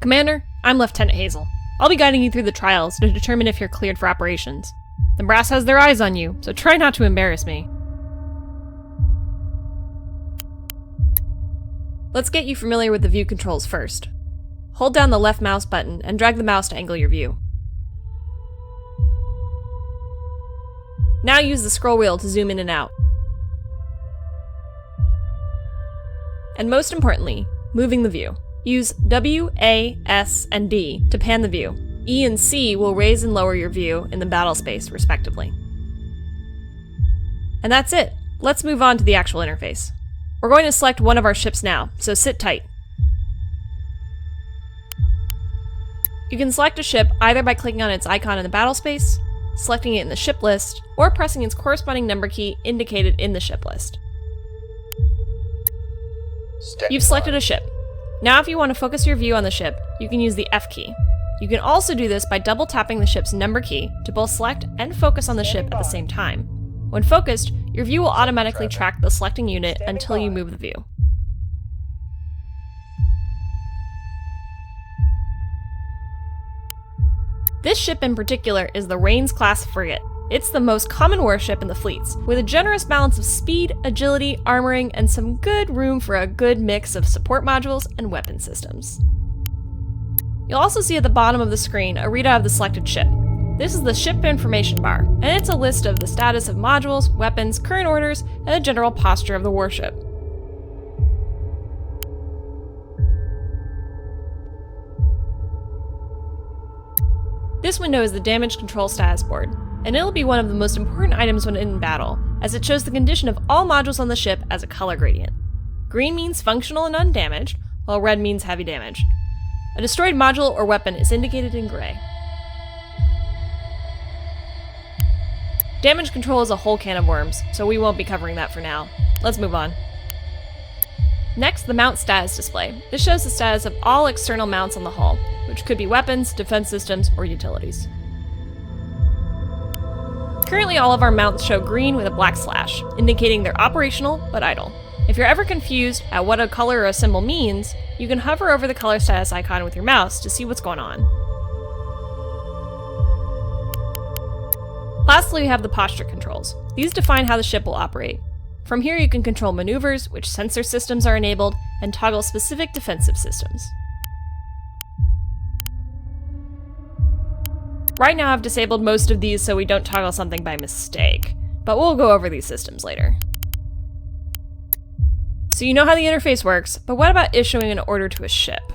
Commander, I'm Lieutenant Hazel. I'll be guiding you through the trials to determine if you're cleared for operations. The brass has their eyes on you, so try not to embarrass me. Let's get you familiar with the view controls first. Hold down the left mouse button and drag the mouse to angle your view. Now use the scroll wheel to zoom in and out. And most importantly, moving the view. Use W, A, S, and D to pan the view. E and C will raise and lower your view in the battle space, respectively. And that's it. Let's move on to the actual interface. We're going to select one of our ships now, so sit tight. You can select a ship either by clicking on its icon in the battle space, selecting it in the ship list, or pressing its corresponding number key indicated in the ship list. You've selected a ship. Now if you want to focus your view on the ship, you can use the F key. You can also do this by double tapping the ship's number key to both select and focus on the ship at the same time. When focused, your view will automatically track the selecting unit until you move the view. This ship in particular is the Rains-class frigate. It's the most common warship in the fleets, with a generous balance of speed, agility, armoring, and some good room for a good mix of support modules and weapon systems. You'll also see at the bottom of the screen a readout of the selected ship. This is the ship information bar, and it's a list of the status of modules, weapons, current orders, and the general posture of the warship. This window is the damage control status board, and it'll be one of the most important items when in battle, as it shows the condition of all modules on the ship as a color gradient. Green means functional and undamaged, while red means heavy damage. A destroyed module or weapon is indicated in gray. Damage control is a whole can of worms, so we won't be covering that for now. Let's move on. Next, the mount status display. This shows the status of all external mounts on the hull, which could be weapons, defense systems, or utilities. Currently all of our mounts show green with a black slash, indicating they're operational but idle. If you're ever confused at what a color or a symbol means, you can hover over the color status icon with your mouse to see what's going on. Lastly, we have the posture controls. These define how the ship will operate. From here you can control maneuvers, which sensor systems are enabled, and toggle specific defensive systems. Right now I've disabled most of these so we don't toggle something by mistake, but we'll go over these systems later. So you know how the interface works, but what about issuing an order to a ship?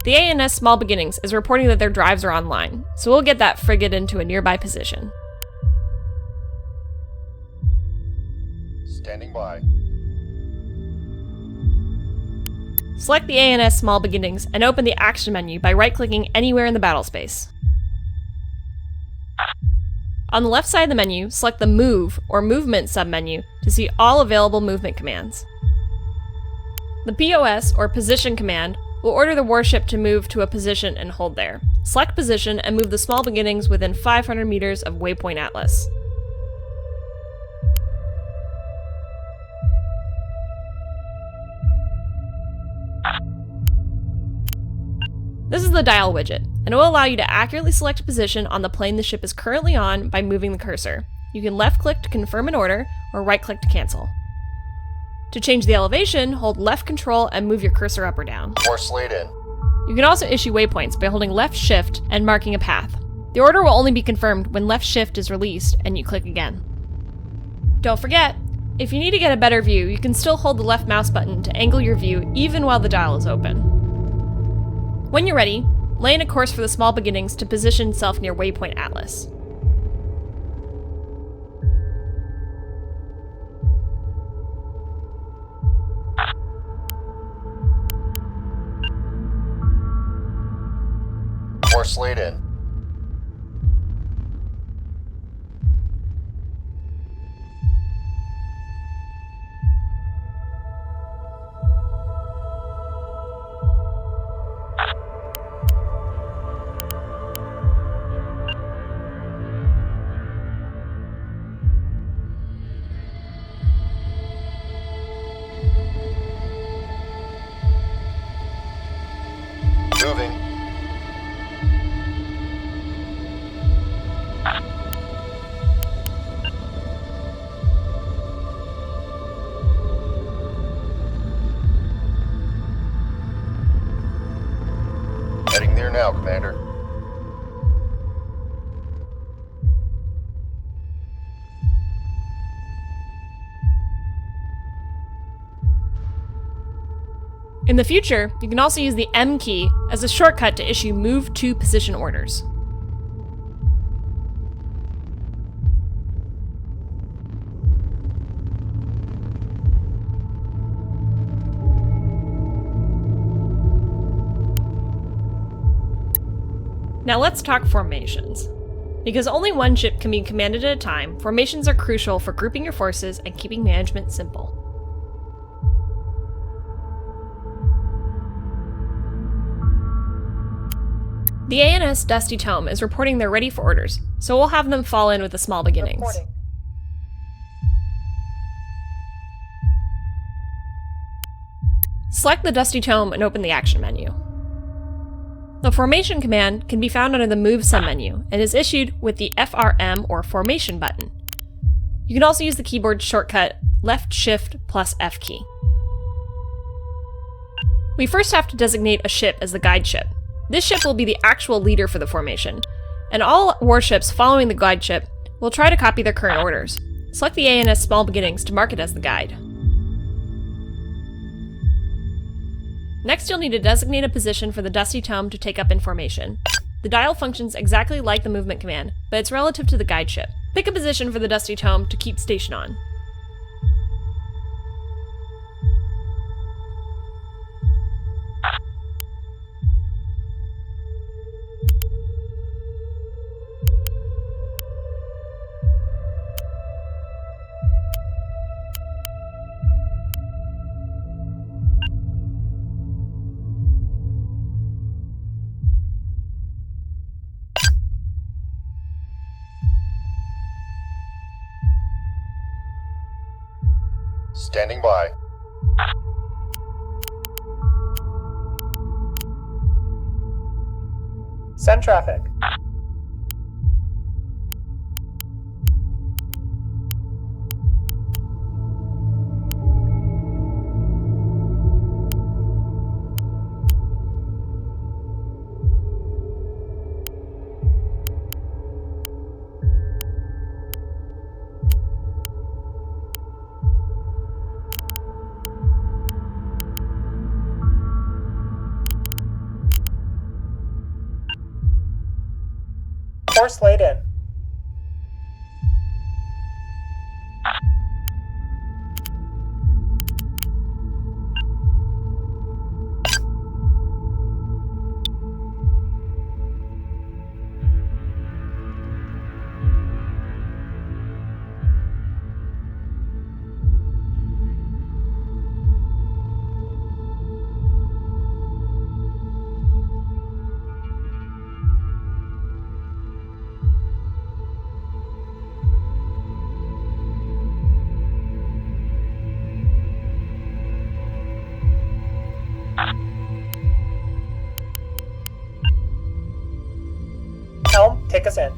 The ANS Small Beginnings is reporting that their drives are online, so we'll get that frigate into a nearby position. Standing by. Select the ANS Small Beginnings and open the Action menu by right-clicking anywhere in the battle space. On the left side of the menu, select the Move or Movement submenu to see all available movement commands. The POS or Position command will order the warship to move to a position and hold there. Select Position and move the Small Beginnings within 500 meters of Waypoint Atlas. This is the dial widget, and it will allow you to accurately select a position on the plane the ship is currently on by moving the cursor. You can left-click to confirm an order, or right-click to cancel. To change the elevation, hold left control and move your cursor up or down. Force lead in. You can also issue waypoints by holding left shift and marking a path. The order will only be confirmed when left shift is released and you click again. Don't forget, if you need to get a better view, you can still hold the left mouse button to angle your view even while the dial is open. When you're ready, lay in a course for the Small Beginnings to position itself near Waypoint Atlas. Force lead in. now, Commander. In the future, you can also use the M key as a shortcut to issue move to position orders. Now let's talk formations. Because only one ship can be commanded at a time, formations are crucial for grouping your forces and keeping management simple. The ANS Dusty Tome is reporting they're ready for orders, so we'll have them fall in with the small beginnings. Reporting. Select the Dusty Tome and open the action menu. The formation command can be found under the Move submenu and is issued with the FRM or Formation button. You can also use the keyboard shortcut Left Shift plus F key. We first have to designate a ship as the guide ship. This ship will be the actual leader for the formation, and all warships following the guide ship will try to copy their current orders. Select the ANS Small Beginnings to mark it as the guide. Next, you'll need to designate a position for the Dusty Tome to take up in formation. The dial functions exactly like the movement command, but it's relative to the guide ship. Pick a position for the Dusty Tome to keep station on. Standing by. Send traffic. Course laid in. Helm, take us in.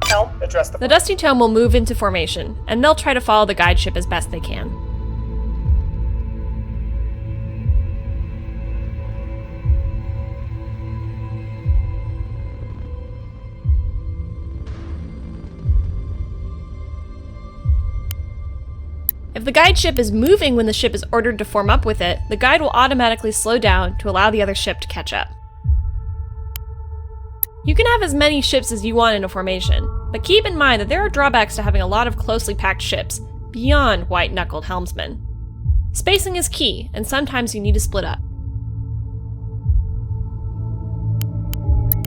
Helm, address The Dusty Tome will move into formation, and they'll try to follow the guide ship as best they can. If the guide ship is moving when the ship is ordered to form up with it, the guide will automatically slow down to allow the other ship to catch up. You can have as many ships as you want in a formation, but keep in mind that there are drawbacks to having a lot of closely packed ships, beyond white-knuckled helmsmen. Spacing is key, and sometimes you need to split up.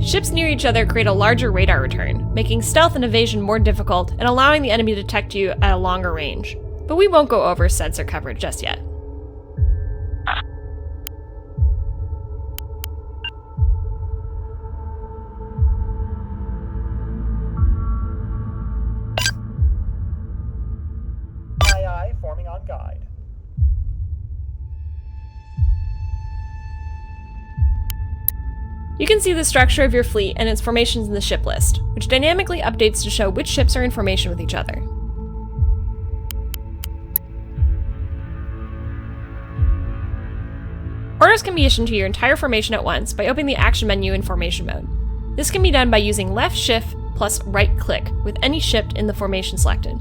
Ships near each other create a larger radar return, making stealth and evasion more difficult and allowing the enemy to detect you at a longer range. But we won't go over sensor coverage just yet. Aye, forming on guide. You can see the structure of your fleet and its formations in the ship list, which dynamically updates to show which ships are in formation with each other. Orders can be issued to your entire formation at once by opening the action menu in formation mode. This can be done by using left shift plus right click with any ship in the formation selected.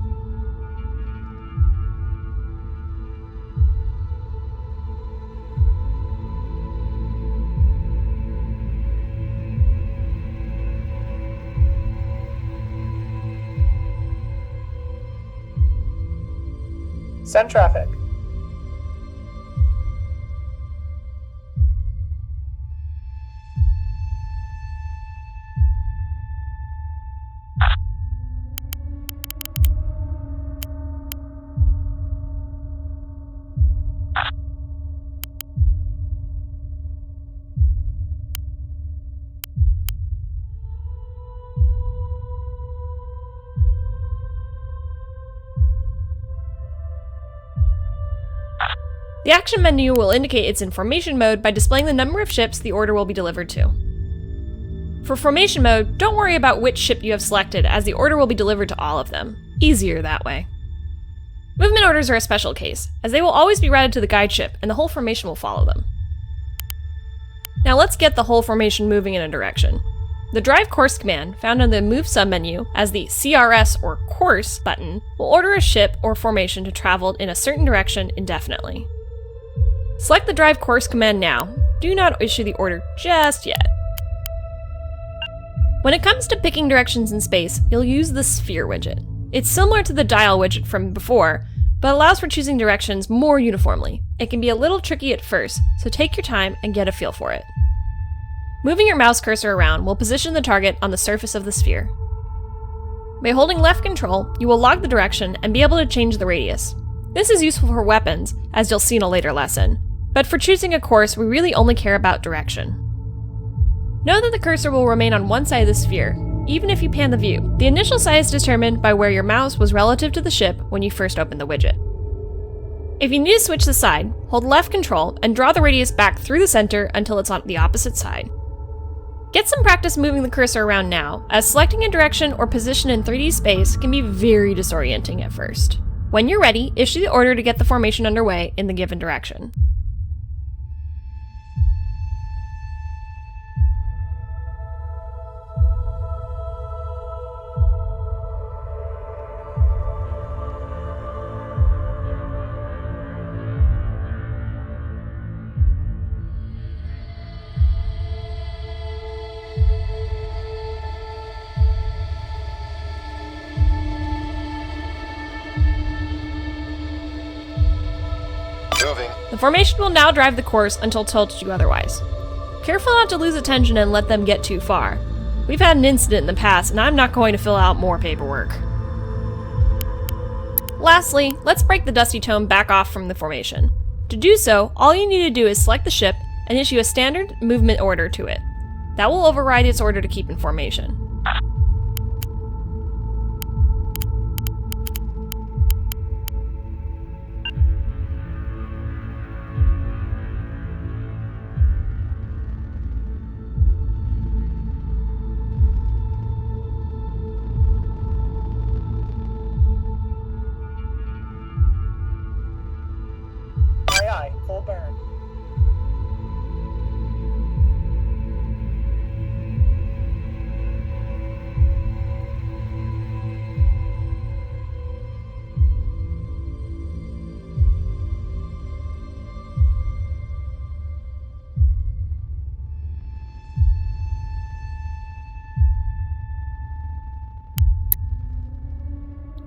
Send traffic. The action menu will indicate it's in formation mode by displaying the number of ships the order will be delivered to. For formation mode, don't worry about which ship you have selected, as the order will be delivered to all of them. Easier that way. Movement orders are a special case, as they will always be routed to the guide ship, and the whole formation will follow them. Now let's get the whole formation moving in a direction. The Drive Course command, found on the Move submenu as the CRS or Course button, will order a ship or formation to travel in a certain direction indefinitely. Select the Drive Course command now. Do not issue the order just yet. When it comes to picking directions in space, you'll use the Sphere widget. It's similar to the Dial widget from before, but allows for choosing directions more uniformly. It can be a little tricky at first, so take your time and get a feel for it. Moving your mouse cursor around will position the target on the surface of the sphere. By holding left control, you will log the direction and be able to change the radius. This is useful for weapons, as you'll see in a later lesson, but for choosing a course, we really only care about direction. Know that the cursor will remain on one side of the sphere, even if you pan the view. The initial size is determined by where your mouse was relative to the ship when you first opened the widget. If you need to switch the side, hold left control and draw the radius back through the center until it's on the opposite side. Get some practice moving the cursor around now, as selecting a direction or position in 3D space can be very disorienting at first. When you're ready, issue the order to get the formation underway in the given direction. Moving. The formation will now drive the course until told to do otherwise. Careful not to lose attention and let them get too far. We've had an incident in the past, and I'm not going to fill out more paperwork. Lastly, let's break the dusty tome back off from the formation. To do so, all you need to do is select the ship and issue a standard movement order to it. That will override its order to keep in formation. Aye, full burn.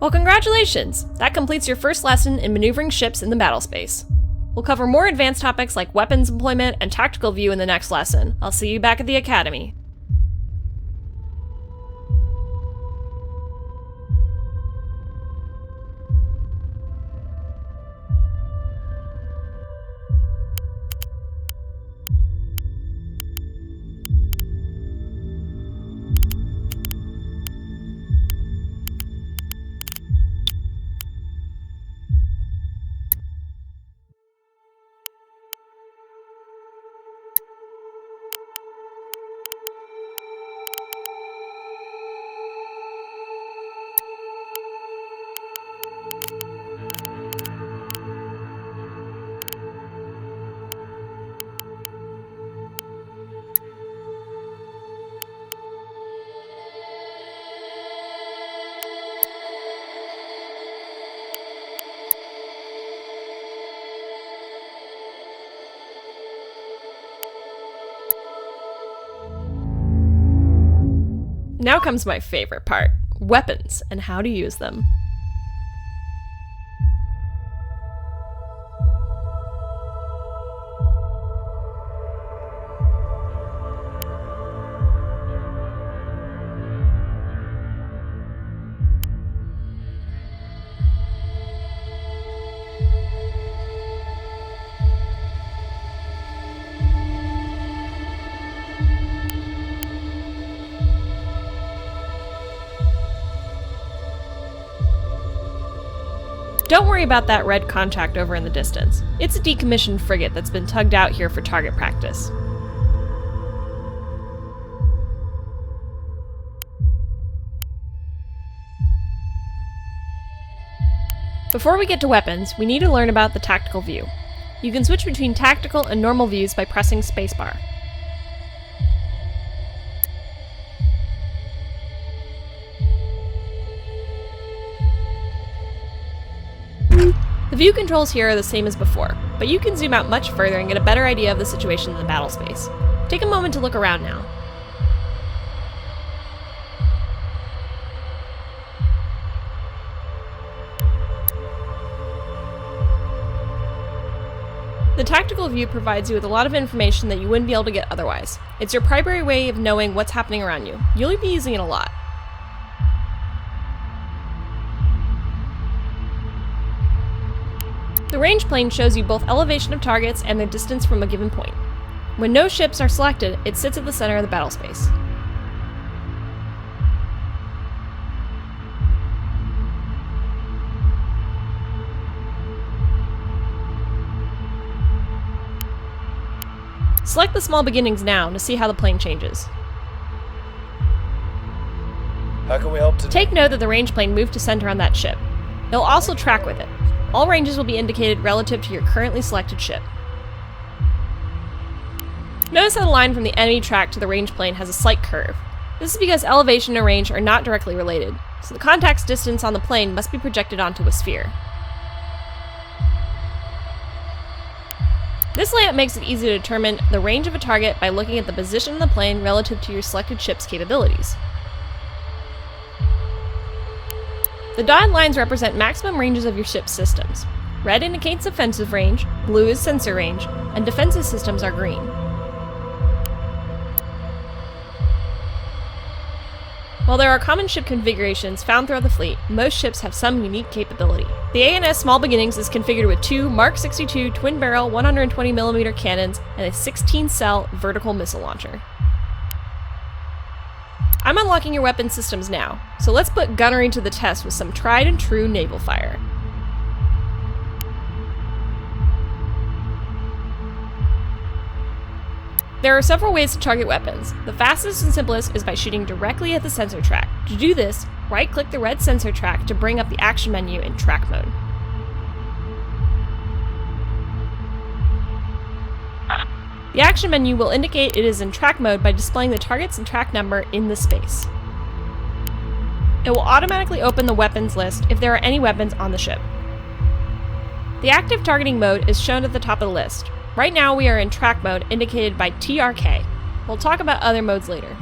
Well, congratulations! That completes your first lesson in maneuvering ships in the battle space. We'll cover more advanced topics like weapons employment and tactical view in the next lesson. I'll see you back at the Academy. Now comes my favorite part, weapons and how to use them. Don't worry about that red contact over in the distance. It's a decommissioned frigate that's been tugged out here for target practice. Before we get to weapons, we need to learn about the tactical view. You can switch between tactical and normal views by pressing spacebar. The view controls here are the same as before, but you can zoom out much further and get a better idea of the situation in the battle space. Take a moment to look around now. The tactical view provides you with a lot of information that you wouldn't be able to get otherwise. It's your primary way of knowing what's happening around you. You'll be using it a lot. The range plane shows you both elevation of targets and their distance from a given point. When no ships are selected, it sits at the center of the battle space. Select the small beginnings now to see how the plane changes. How can we help today? Take note that the range plane moved to center on that ship. It'll also track with it. All ranges will be indicated relative to your currently selected ship. Notice how the line from the enemy track to the range plane has a slight curve. This is because elevation and range are not directly related, so the contact's distance on the plane must be projected onto a sphere. This layout makes it easy to determine the range of a target by looking at the position of the plane relative to your selected ship's capabilities. The dotted lines represent maximum ranges of your ship's systems. Red indicates offensive range, blue is sensor range, and defensive systems are green. While there are common ship configurations found throughout the fleet, most ships have some unique capability. The ANS Small Beginnings is configured with 2 Mark 62 twin-barrel 120mm cannons and a 16-cell vertical missile launcher. I'm unlocking your weapon systems now, so let's put gunnery to the test with some tried and true naval fire. There are several ways to target weapons. The fastest and simplest is by shooting directly at the sensor track. To do this, right-click the red sensor track to bring up the action menu in track mode. The action menu will indicate it is in track mode by displaying the targets and track number in the space. It will automatically open the weapons list if there are any weapons on the ship. The active targeting mode is shown at the top of the list. Right now we are in track mode indicated by TRK. We'll talk about other modes later.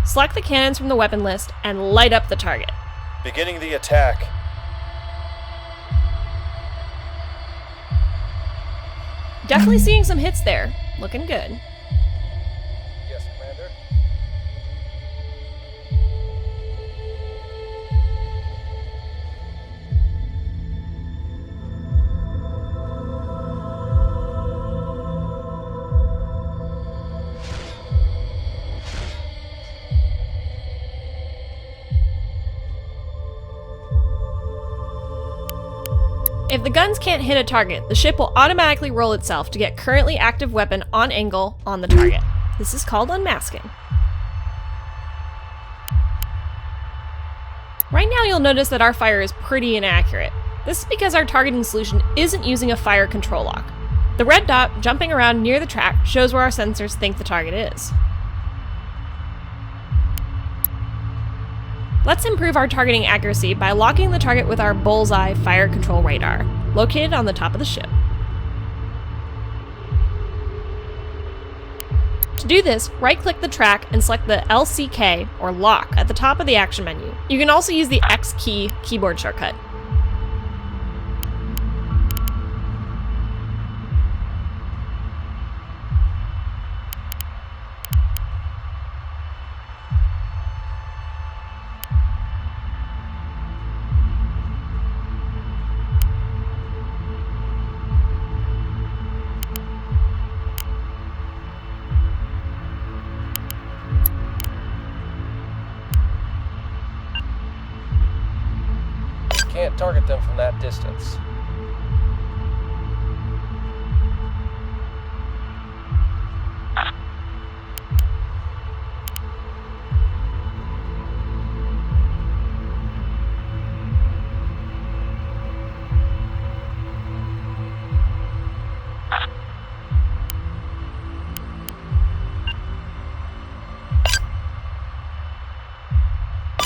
Select the cannons from the weapon list and light up the target. Beginning the attack. Definitely seeing some hits there. Looking good. Yes, Commander. If the guns can't hit a target, the ship will automatically roll itself to get currently active weapon on angle on the target. This is called unmasking. Right now you'll notice that our fire is pretty inaccurate. This is because our targeting solution isn't using a fire control lock. The red dot jumping around near the track shows where our sensors think the target is. Let's improve our targeting accuracy by locking the target with our bullseye fire control radar, located on the top of the ship. To do this, right-click the track and select the LCK, or lock, at the top of the action menu. You can also use the X key keyboard shortcut. Can't target them from that distance.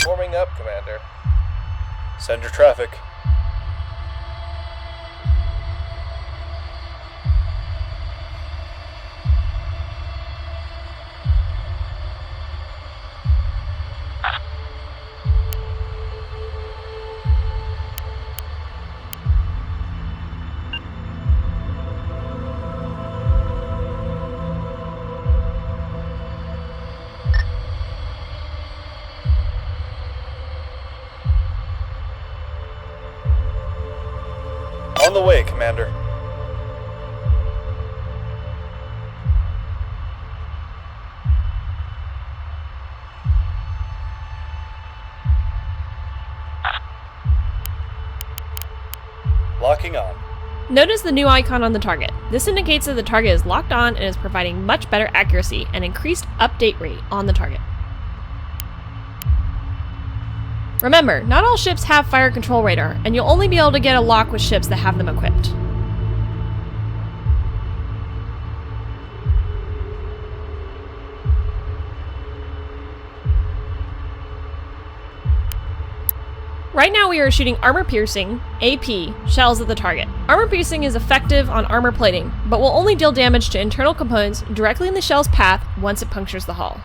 Forming up, Commander. Send your traffic. On the way, Commander. Locking on. Notice the new icon on the target. This indicates that the target is locked on and is providing much better accuracy and increased update rate on the target. Remember, not all ships have fire control radar, and you'll only be able to get a lock with ships that have them equipped. Right now we are shooting armor piercing, AP, shells at the target. Armor piercing is effective on armor plating, but will only deal damage to internal components directly in the shell's path once it punctures the hull.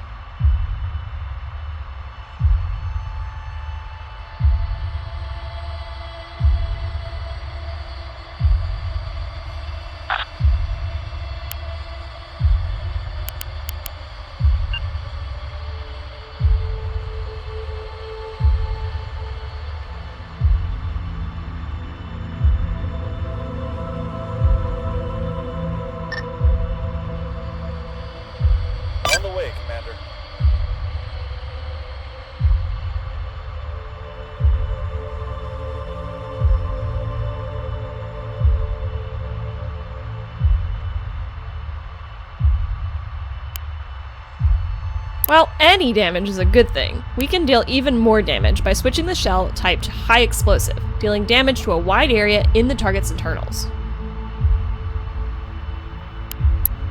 On the way, Commander. Well, any damage is a good thing. We can deal even more damage by switching the shell type to high explosive, dealing damage to a wide area in the target's internals.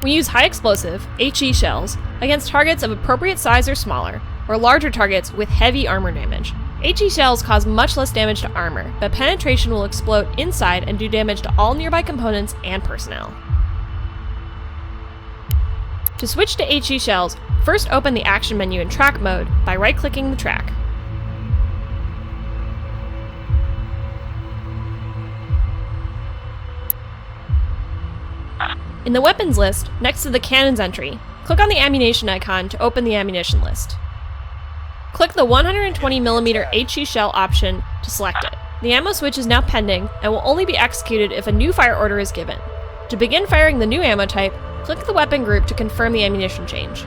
We use high explosive, HE shells, against targets of appropriate size or smaller, or larger targets with heavy armor damage. HE shells cause much less damage to armor, but penetration will explode inside and do damage to all nearby components and personnel. To switch to HE shells, first open the action menu in track mode by right-clicking the track. In the weapons list, next to the cannons entry, click on the ammunition icon to open the ammunition list. Click the 120mm HE shell option to select it. The ammo switch is now pending and will only be executed if a new fire order is given. To begin firing the new ammo type, click the weapon group to confirm the ammunition change.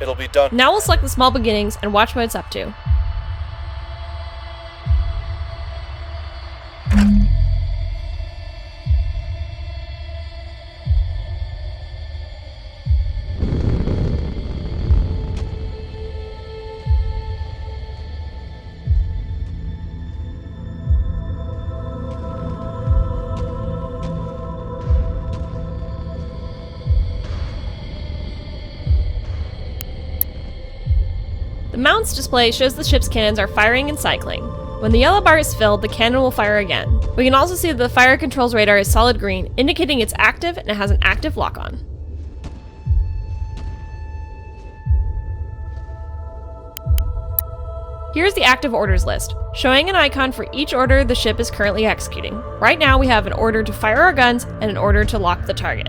It'll be done. Now we'll select the small beginnings and watch what it's up to. The mounts display shows the ship's cannons are firing and cycling. When the yellow bar is filled, the cannon will fire again. We can also see that the fire controls radar is solid green, indicating it's active and it has an active lock-on. Here's the active orders list, showing an icon for each order the ship is currently executing. Right now we have an order to fire our guns and an order to lock the target.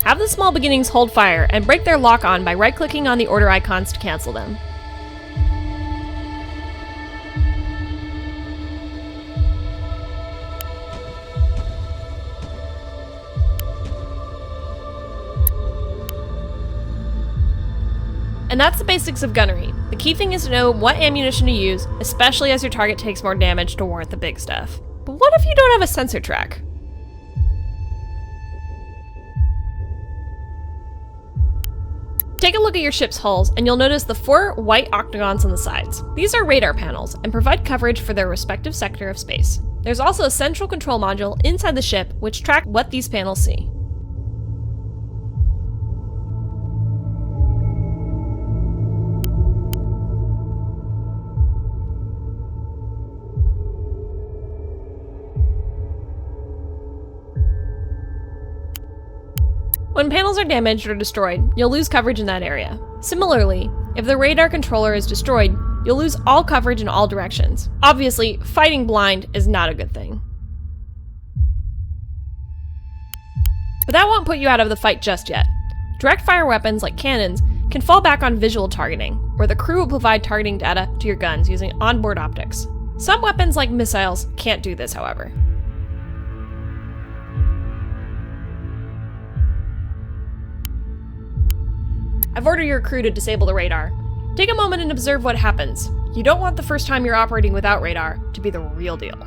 Have the small beginnings hold fire and break their lock-on by right-clicking on the order icons to cancel them. And that's the basics of gunnery. The key thing is to know what ammunition to use, especially as your target takes more damage to warrant the big stuff. But what if you don't have a sensor track? Take a look at your ship's hulls, and you'll notice the 4 white octagons on the sides. These are radar panels, and provide coverage for their respective sector of space. There's also a central control module inside the ship, which tracks what these panels see. When panels are damaged or destroyed, you'll lose coverage in that area. Similarly, if the radar controller is destroyed, you'll lose all coverage in all directions. Obviously, fighting blind is not a good thing. But that won't put you out of the fight just yet. Direct fire weapons like cannons can fall back on visual targeting, where the crew will provide targeting data to your guns using onboard optics. Some weapons like missiles can't do this, however. I've ordered your crew to disable the radar. Take a moment and observe what happens. You don't want the first time you're operating without radar to be the real deal.